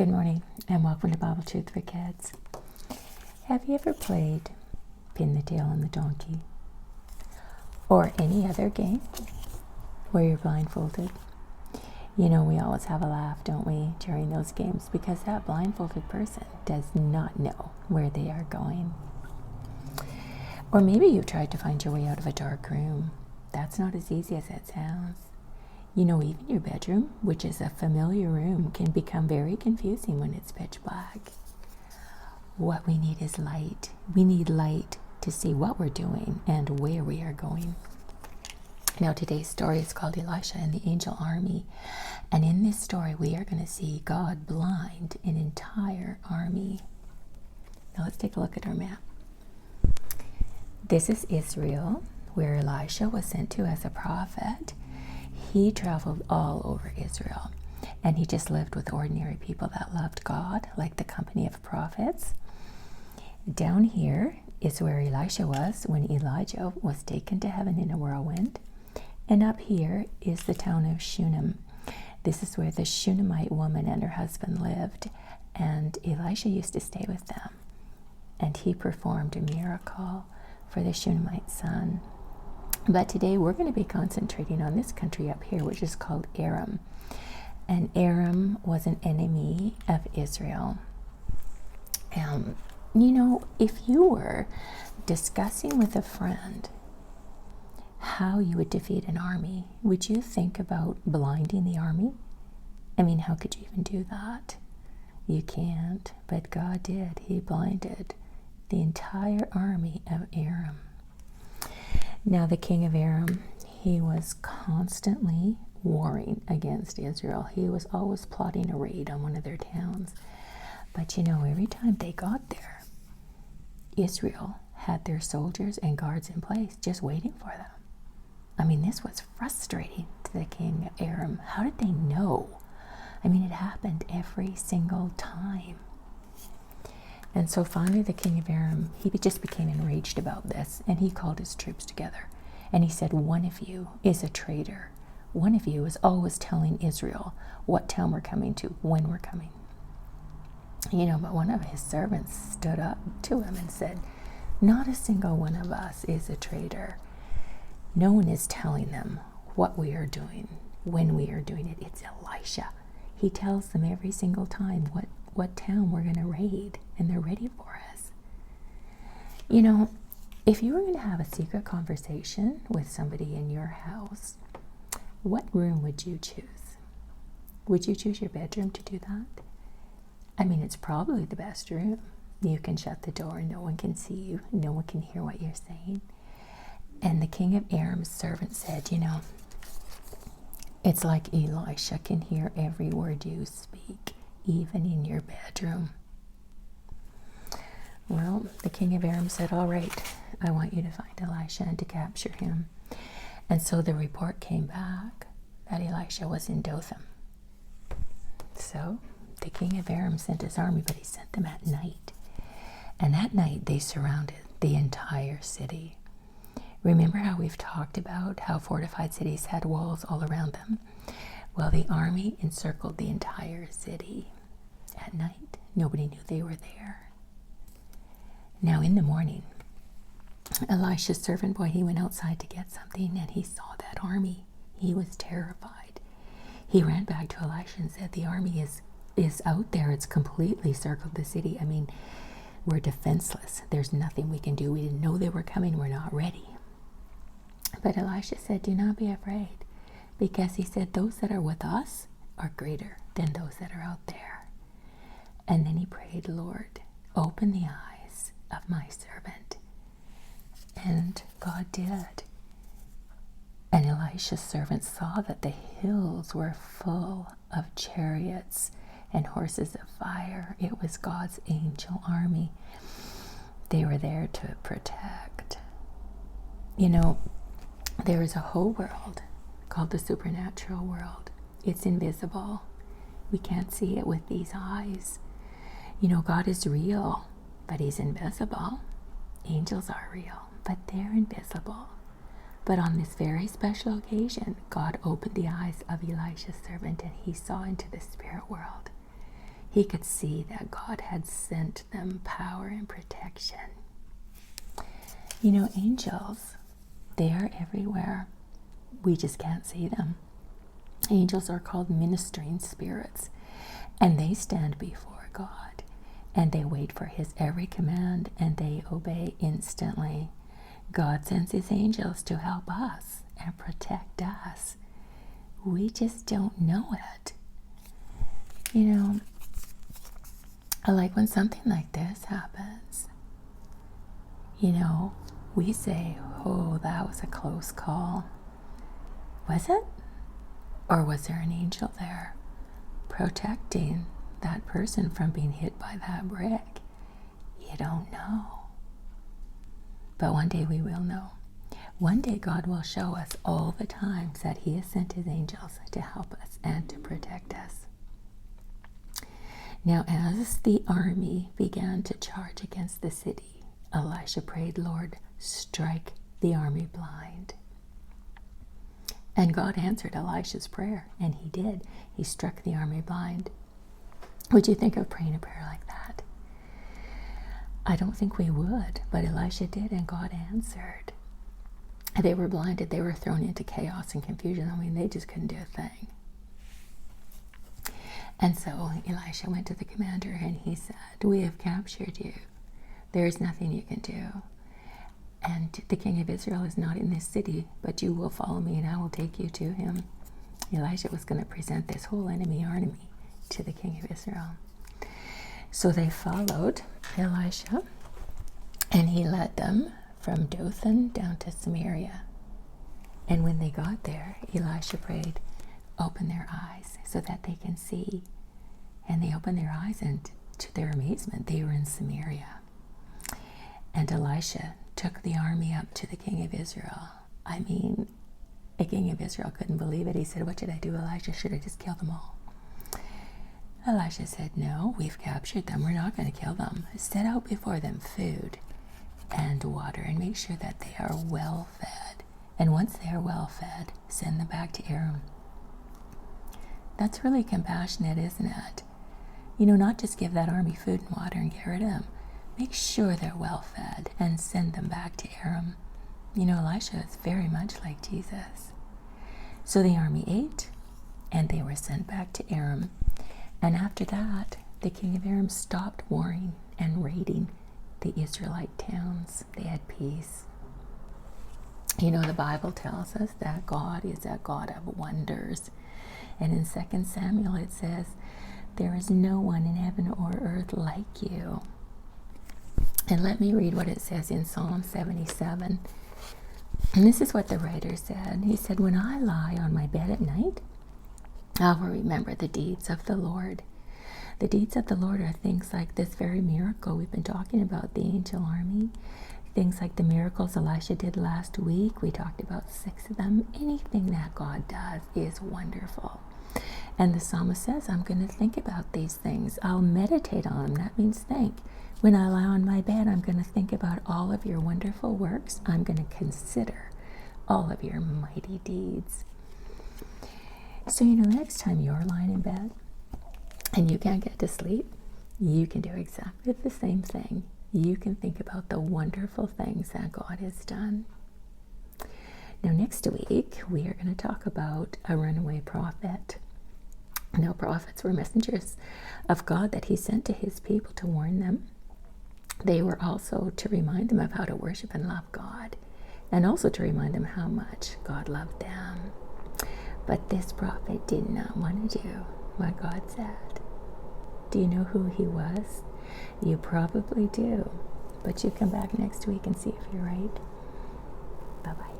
Good morning and welcome to Bible Truth for Kids. Have you ever played Pin the Tail on the Donkey? Or any other game where you're blindfolded? You know, we always have a laugh, don't we, during those games, because that blindfolded person does not know where they are going. Or maybe you've tried to find your way out of a dark room. That's not as easy as it sounds. You know, even your bedroom, which is a familiar room, can become very confusing when it's pitch black. What we need is light. We need light to see what we're doing and where we are going. Now, today's story is called Elisha and the Angel Army. And in this story, we are going to see God blind an entire army. Now, let's take a look at our map. This is Israel, where Elisha was sent to as a prophet. He traveled all over Israel, and he just lived with ordinary people that loved God, like the company of prophets. Down here is where Elisha was when Elijah was taken to heaven in a whirlwind. And up here is the town of Shunem. This is where the Shunammite woman and her husband lived, and Elisha used to stay with them. And he performed a miracle for the Shunammite son. But today we're going to be concentrating on this country up here, which is called Aram. And Aram was an enemy of Israel. You know, if you were discussing with a friend how you would defeat an army, would you think about blinding the army? I mean, how could you even do that? You can't, but God did. He blinded the entire army of Aram. Now, the king of Aram, he was constantly warring against Israel. He was always plotting a raid on one of their towns. But you know, every time they got there, Israel had their soldiers and guards in place just waiting for them. I mean, this was frustrating to the king of Aram. How did they know? I mean, it happened every single time. And so finally the king of Aram, he just became enraged about this, and he called his troops together. And he said, one of you is a traitor. One of you is always telling Israel what town we're coming to, when we're coming. You know, but one of his servants stood up to him and said, not a single one of us is a traitor. No one is telling them what we are doing, when we are doing it. It's Elisha. He tells them every single time what town we're going to raid, and they're ready for us. You know, if you were going to have a secret conversation with somebody in your house, what room would you choose? Would you choose your bedroom to do that? I mean, it's probably the best room. You can shut the door, no one can see you, no one can hear what you're saying. And the king of Aram's servant said, you know, it's like Elisha can hear every word you speak, even in your bedroom. Well, the king of Aram said, all right, I want you to find Elisha and to capture him. And so the report came back that Elisha was in Dothan. So the king of Aram sent his army, but he sent them at night. And that night they surrounded the entire city. Remember how we've talked about how fortified cities had walls all around them? Well, the army encircled the entire city. At night, nobody knew they were there. Now in the morning, Elisha's servant boy, he went outside to get something, and he saw that army. He was terrified. He ran back to Elisha and said, the army is out there. It's completely circled the city. I mean, we're defenseless. There's nothing we can do. We didn't know they were coming. We're not ready. But Elisha said, do not be afraid, because he said, those that are with us are greater than those that are out there. And then he prayed, Lord, open the eyes of my servant. And God did. And Elisha's servant saw that the hills were full of chariots and horses of fire. It was God's angel army. They were there to protect. You know, there is a whole world called the supernatural world. It's invisible. We can't see it with these eyes. You know, God is real, but he's invisible. Angels are real, but they're invisible. But on this very special occasion, God opened the eyes of Elisha's servant, and he saw into the spirit world. He could see that God had sent them power and protection. You know, angels, they are everywhere. We just can't see them. Angels are called ministering spirits, and they stand before God, and they wait for his every command, and they obey instantly. God sends his angels to help us and protect us. We just don't know it. You know, I like when something like this happens. You know, we say, oh, that was a close call. Was it? Or was there an angel there protecting that person from being hit by that brick? You don't know. But one day we will know. One day God will show us all the times that he has sent his angels to help us and to protect us. Now, as the army began to charge against the city, Elisha prayed, Lord, strike the army blind. And God answered Elisha's prayer, and he did. He struck the army blind. Would you think of praying a prayer like that? I don't think we would, but Elisha did, and God answered. They were blinded. They were thrown into chaos and confusion. I mean, they just couldn't do a thing. And so Elisha went to the commander, and he said, we have captured you. There is nothing you can do. And the king of Israel is not in this city, but you will follow me, and I will take you to him. Elisha was going to present this whole enemy army to the king of Israel. So they followed Elisha, and he led them from Dothan down to Samaria. And when they got there, Elisha prayed, open their eyes so that they can see. And they opened their eyes, and to their amazement, they were in Samaria. And Elisha took the army up to the king of Israel. I mean, the king of Israel couldn't believe it. He said, what should I do, Elisha? Should I just kill them all? Elisha said, no, we've captured them. We're not going to kill them. Set out before them food and water, and make sure that they are well fed. And once they are well fed, send them back to Aram. That's really compassionate, isn't it? You know, not just give that army food and water and get rid of them. Make sure they're well fed and send them back to Aram. You know, Elisha is very much like Jesus. So the army ate, and they were sent back to Aram. And after that, the king of Aram stopped warring and raiding the Israelite towns. They had peace. You know, the Bible tells us that God is a God of wonders. And in 2 Samuel it says, there is no one in heaven or earth like you. And let me read what it says in Psalm 77. And this is what the writer said. He said, when I lie on my bed at night, I will remember the deeds of the Lord. The deeds of the Lord are things like this very miracle we've been talking about, the angel army. Things like the miracles Elisha did last week. We talked about 6 of them. Anything that God does is wonderful. And the psalmist says, I'm going to think about these things. I'll meditate on them. That means think. When I lie on my bed, I'm going to think about all of your wonderful works. I'm going to consider all of your mighty deeds. So, you know, next time you're lying in bed and you can't get to sleep, you can do exactly the same thing. You can think about the wonderful things that God has done. Now, next week, we are going to talk about a runaway prophet. Now, prophets were messengers of God that he sent to his people to warn them. They were also to remind them of how to worship and love God, and also to remind them how much God loved them. But this prophet did not want to do what God said. Do you know who he was? You probably do. But you come back next week and see if you're right. Bye-bye.